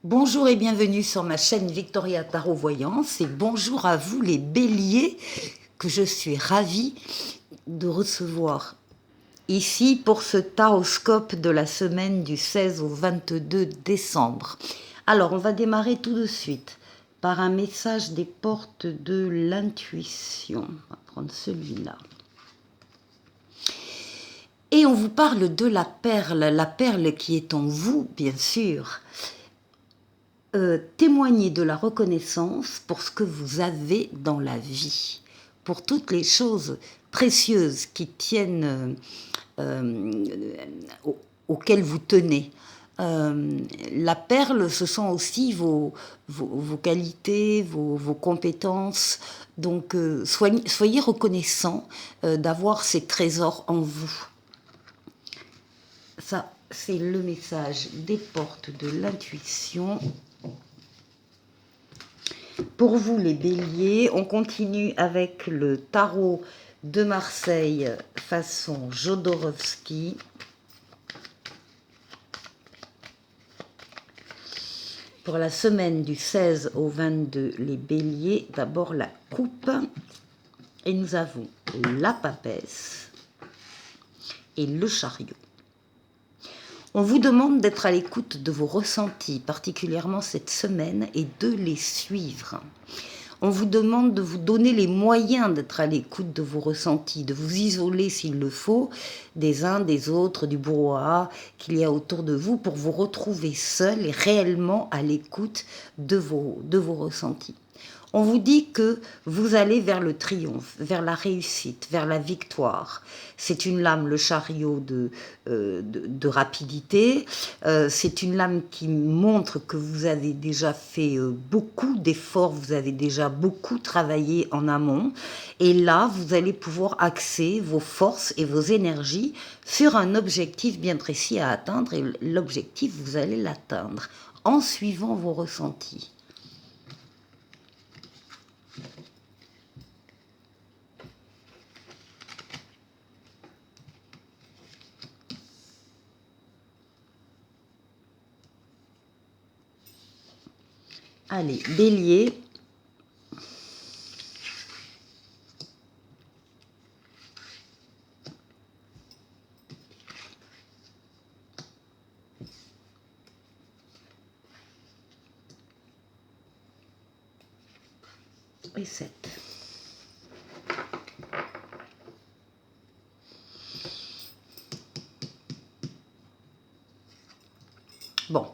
Bonjour et bienvenue sur ma chaîne Victoria Tarot Voyance et bonjour à vous les béliers que je suis ravie de recevoir ici pour ce taroscope de la semaine du 16 au 22 décembre. Alors on va démarrer tout de suite par un message des portes de l'intuition. On va prendre celui-là. Et on vous parle de la perle qui est en vous bien sûr. Témoignez de la reconnaissance pour ce que vous avez dans la vie, pour toutes les choses précieuses qui tiennent, auxquelles vous tenez. La perle, ce sont aussi vos qualités, vos compétences. Donc, soyez reconnaissant d'avoir ces trésors en vous. Ça, c'est le message des portes de l'intuition. Pour vous les béliers, on continue avec le tarot de Marseille façon Jodorowsky. Pour la semaine du 16 au 22, les béliers, d'abord la coupe. Et nous avons la papesse et le chariot. On vous demande d'être à l'écoute de vos ressentis, particulièrement cette semaine, et de les suivre. On vous demande de vous donner les moyens d'être à l'écoute de vos ressentis, de vous isoler s'il le faut, des uns, des autres, du brouhaha qu'il y a autour de vous pour vous retrouver seul et réellement à l'écoute de vos ressentis. On vous dit que vous allez vers le triomphe, vers la réussite, vers la victoire. C'est une lame, le chariot de rapidité. C'est une lame qui montre que vous avez déjà fait beaucoup d'efforts, vous avez déjà beaucoup travaillé en amont. Et là, vous allez pouvoir axer vos forces et vos énergies sur un objectif bien précis à atteindre. Et l'objectif, vous allez l'atteindre en suivant vos ressentis. Allez, bélier. Et 7. Bon,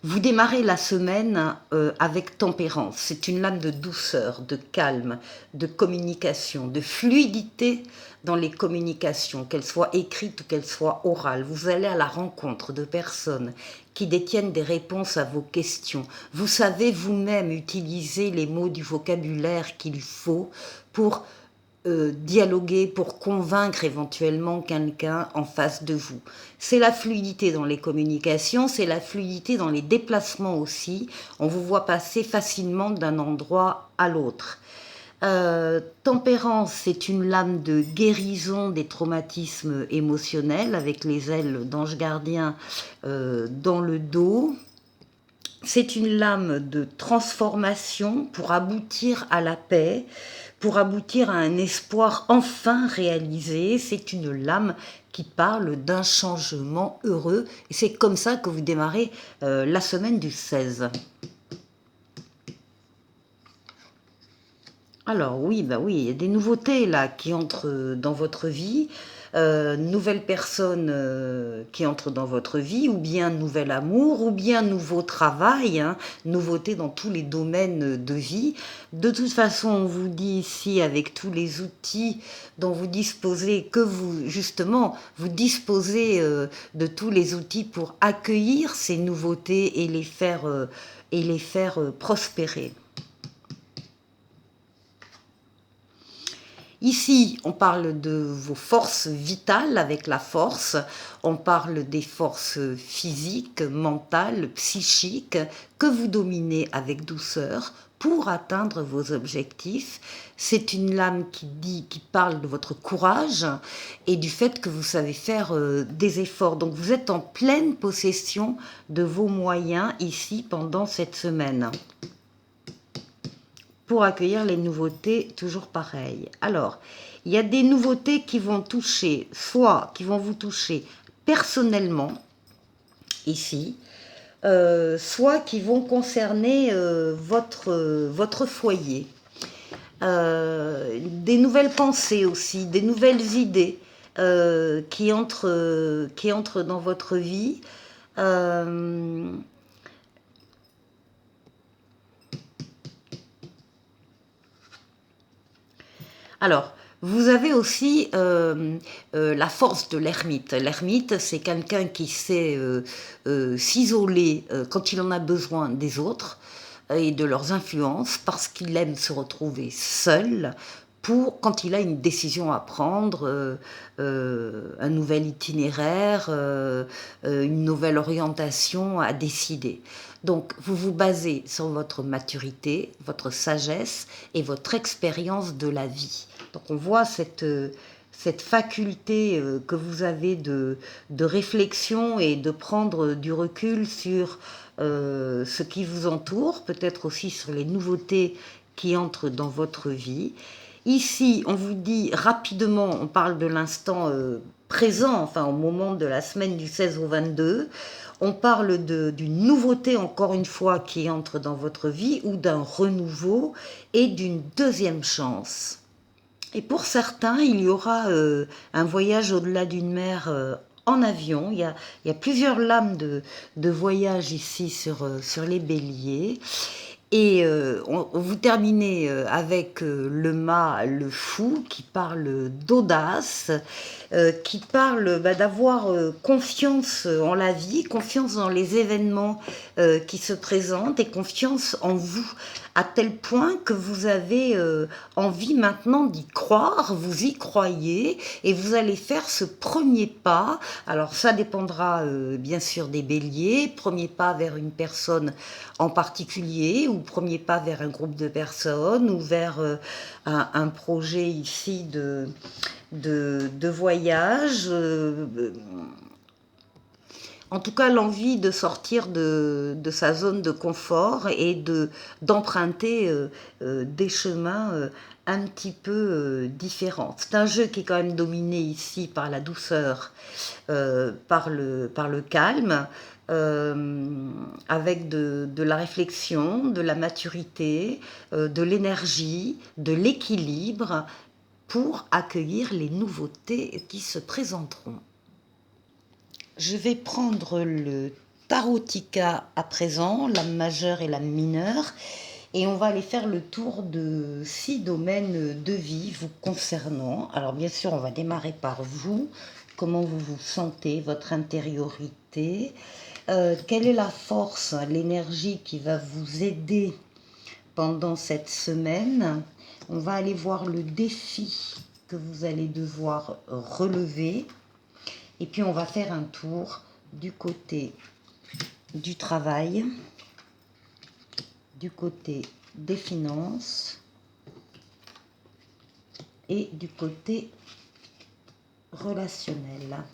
vous démarrez la semaine avec tempérance. C'est une lame de douceur, de calme, de communication, de fluidité dans les communications, qu'elles soient écrites ou qu'elles soient orales. Vous allez à la rencontre de personnes qui détiennent des réponses à vos questions. Vous savez vous-même utiliser les mots du vocabulaire qu'il faut pour dialoguer, pour convaincre éventuellement quelqu'un en face de vous. C'est la fluidité dans les communications, c'est la fluidité dans les déplacements aussi. On vous voit passer facilement d'un endroit à l'autre. Tempérance, c'est une lame de guérison des traumatismes émotionnels avec les ailes d'ange gardien dans le dos. C'est une lame de transformation pour aboutir à la paix, pour aboutir à un espoir enfin réalisé. C'est une lame qui parle d'un changement heureux. Et c'est comme ça que vous démarrez la semaine du 16. Alors oui, bah oui, il y a des nouveautés là qui entrent dans votre vie. Nouvelles personnes qui entrent dans votre vie, ou bien nouvel amour, ou bien nouveau travail, hein, nouveauté dans tous les domaines de vie. De toute façon, on vous dit ici, avec tous les outils dont vous disposez, que vous, justement, vous disposez de tous les outils pour accueillir ces nouveautés et les faire prospérer. Ici, on parle de vos forces vitales avec la force, on parle des forces physiques, mentales, psychiques que vous dominez avec douceur pour atteindre vos objectifs. C'est une lame qui parle de votre courage et du fait que vous savez faire des efforts. Donc vous êtes en pleine possession de vos moyens ici pendant cette semaine. Pour accueillir les nouveautés, toujours pareil. Alors, il y a des nouveautés qui vont toucher, soit qui vont vous toucher personnellement, ici, soit qui vont concerner votre foyer. Des nouvelles pensées aussi, des nouvelles idées qui entrent dans votre vie. Alors, vous avez aussi la force de l'ermite. L'ermite, c'est quelqu'un qui sait s'isoler quand il en a besoin des autres et de leurs influences, parce qu'il aime se retrouver seul quand il a une décision à prendre, un nouvel itinéraire, une nouvelle orientation à décider. Donc, vous vous basez sur votre maturité, votre sagesse et votre expérience de la vie. Donc, on voit cette faculté que vous avez de réflexion et de prendre du recul sur ce qui vous entoure, peut-être aussi sur les nouveautés qui entrent dans votre vie. Ici, on vous dit rapidement, on parle de l'instant présent, enfin au moment de la semaine du 16 au 22, on parle d'une nouveauté, encore une fois, qui entre dans votre vie, ou d'un renouveau et d'une deuxième chance. Et pour certains, il y aura un voyage au-delà d'une mer en avion. Il y a plusieurs lames de voyage ici sur les béliers. Et vous terminez avec le mât, le fou, qui parle d'audace, qui parle d'avoir confiance en la vie, confiance dans les événements qui se présentent et confiance en vous, à tel point que vous avez envie maintenant d'y croire, vous y croyez et vous allez faire ce premier pas. Alors ça dépendra bien sûr des béliers, premier pas vers une personne en particulier ou premier pas vers un groupe de personnes ou vers un projet ici de voyage. En tout cas, l'envie de sortir de sa zone de confort et d'emprunter des chemins un petit peu différents. C'est un jeu qui est quand même dominé ici par la douceur, par le calme, avec de la réflexion, de la maturité, de l'énergie, de l'équilibre pour accueillir les nouveautés qui se présenteront. Je vais prendre le tarotica à présent, l'âme majeure et l'âme mineure, et on va aller faire le tour de 6 domaines de vie vous concernant. Alors bien sûr, on va démarrer par vous, comment vous vous sentez, votre intériorité, quelle est la force, l'énergie qui va vous aider pendant cette semaine. On va aller voir le défi que vous allez devoir relever. Et puis on va faire un tour du côté du travail, du côté des finances et du côté relationnel.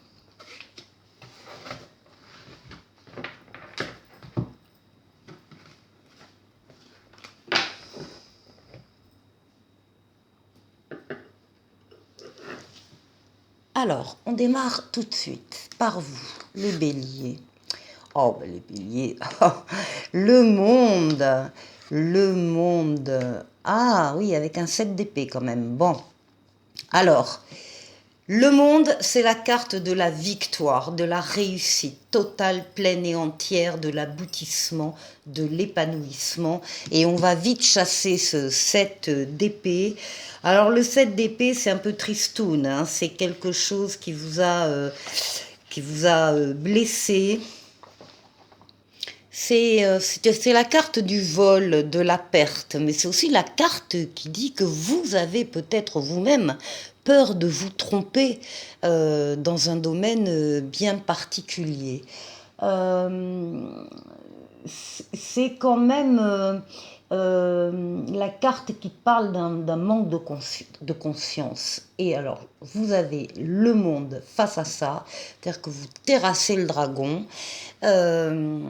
Alors, on démarre tout de suite par vous, les béliers. Oh, ben les béliers, le monde. Ah oui, avec un 7 d'épée quand même. Bon, alors, le monde, c'est la carte de la victoire, de la réussite totale, pleine et entière, de l'aboutissement, de l'épanouissement. Et on va vite chasser ce 7 d'épée. Alors le 7 d'épée, c'est un peu tristoun, hein, c'est quelque chose qui vous a blessé. c'est la carte du vol, de la perte, mais c'est aussi la carte qui dit que vous avez peut-être vous-même peur de vous tromper dans un domaine bien particulier. Euh, c'est quand même la carte qui parle d'un manque de conscience. Et alors, vous avez le monde face à ça, c'est-à-dire que vous terrassez le dragon, euh,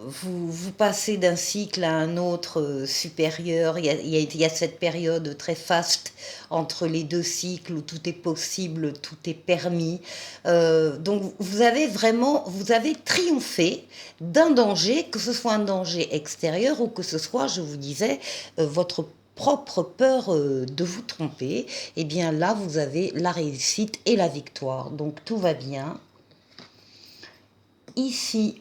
vous passez d'un cycle à un autre supérieur. Il y a cette période très faste entre les deux cycles où tout est possible, tout est permis. Donc vous avez triomphé d'un danger, que ce soit un danger extérieur ou que ce soit, je vous disais, votre propre peur de vous tromper. Et bien là, vous avez la réussite et la victoire. Donc tout va bien. Ici,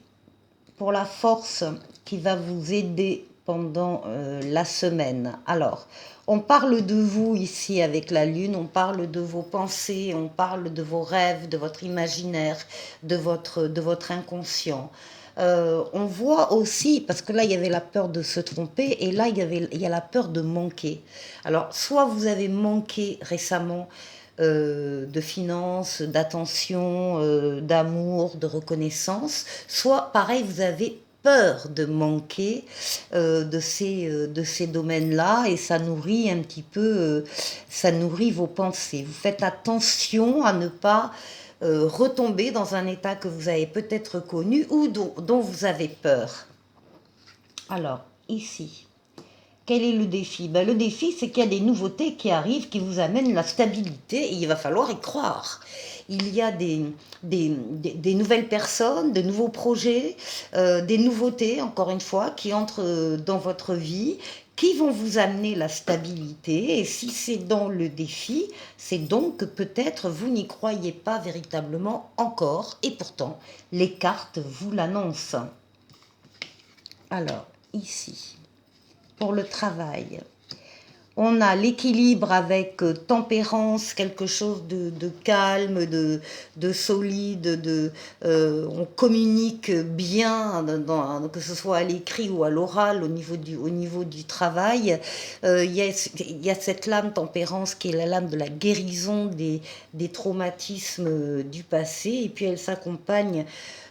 pour la force qui va vous aider pendant la semaine. Alors, on parle de vous ici avec la lune, on parle de vos pensées, on parle de vos rêves, de votre imaginaire, de votre inconscient. On voit aussi, parce que là il y avait la peur de se tromper, et là il y a la peur de manquer. Alors, soit vous avez manqué récemment de finances, d'attention, d'amour, de reconnaissance, soit pareil, vous avez peur de manquer de ces domaines-là, et ça nourrit un petit peu, ça nourrit vos pensées. Vous faites attention à ne pas retomber dans un état que vous avez peut-être connu ou dont vous avez peur. Alors, ici, quel est le défi? Ben, le défi, c'est qu'il y a des nouveautés qui arrivent, qui vous amènent la stabilité, et il va falloir y croire. Il y a des nouvelles personnes, de nouveaux projets, des nouveautés, encore une fois, qui entrent dans votre vie, qui vont vous amener la stabilité. Et si c'est dans le défi, c'est donc que peut-être vous n'y croyez pas véritablement encore, et pourtant, les cartes vous l'annoncent. Alors, ici, pour le travail, on a l'équilibre avec tempérance, quelque chose de calme, de solide, on communique bien, que ce soit à l'écrit ou à l'oral, au niveau du travail. Il y a cette lame tempérance qui est la lame de la guérison des traumatismes du passé, et puis elle s'accompagne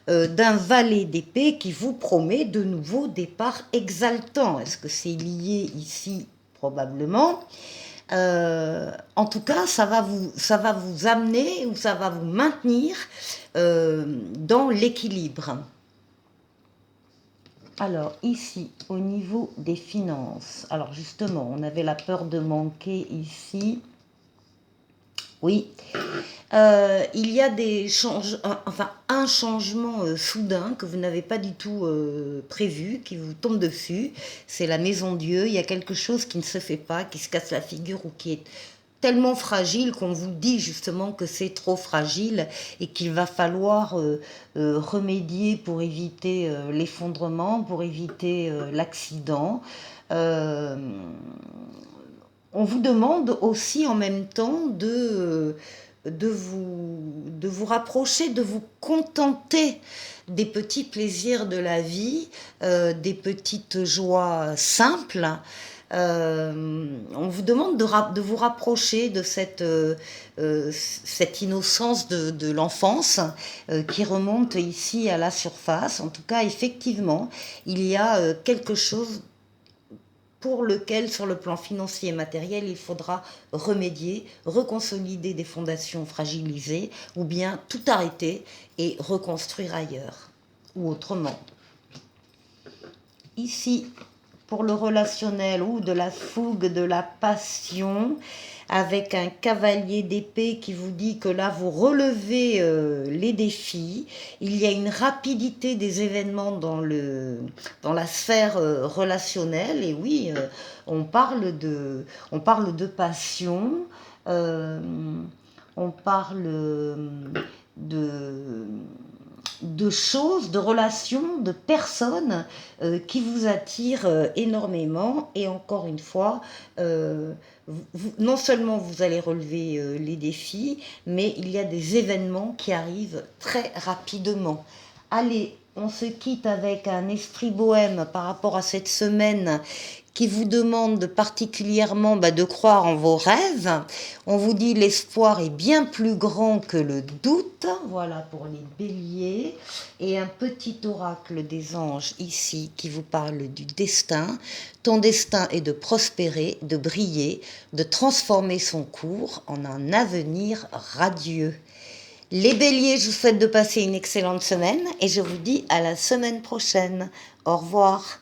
d'un valet d'épée qui vous promet de nouveaux départs exaltants. Est-ce que c'est lié ici? Probablement. En tout cas, ça va vous amener ou ça va vous maintenir dans l'équilibre. Alors ici, au niveau des finances, alors justement, on avait la peur de manquer ici. Oui, il y a un changement soudain que vous n'avez pas du tout prévu, qui vous tombe dessus. C'est la maison Dieu. Il y a quelque chose qui ne se fait pas, qui se casse la figure ou qui est tellement fragile qu'on vous dit justement que c'est trop fragile et qu'il va falloir remédier pour éviter l'effondrement, pour éviter l'accident. Euh, on vous demande aussi en même temps de vous rapprocher, de vous contenter des petits plaisirs de la vie, des petites joies simples. On vous demande de vous rapprocher de cette innocence de l'enfance qui remonte ici à la surface. En tout cas, effectivement, il y a quelque chose pour lequel, sur le plan financier et matériel, il faudra remédier, reconsolider des fondations fragilisées, ou bien tout arrêter et reconstruire ailleurs, ou autrement. Ici, pour le relationnel, ou de la fougue, de la passion, avec un cavalier d'épée qui vous dit que là, vous relevez les défis. Il y a une rapidité des événements dans la sphère relationnelle. Et oui, on parle de passion, on parle de choses, de relations, de personnes qui vous attirent énormément. Et encore une fois, non seulement vous allez relever les défis, mais il y a des événements qui arrivent très rapidement. Allez, On se quitte avec un esprit bohème par rapport à cette semaine qui vous demande particulièrement de croire en vos rêves. On vous dit l'espoir est bien plus grand que le doute. Voilà pour les béliers. Et un petit oracle des anges ici qui vous parle du destin. Ton destin est de prospérer, de briller, de transformer son cours en un avenir radieux. Les béliers, je vous souhaite de passer une excellente semaine et je vous dis à la semaine prochaine. Au revoir.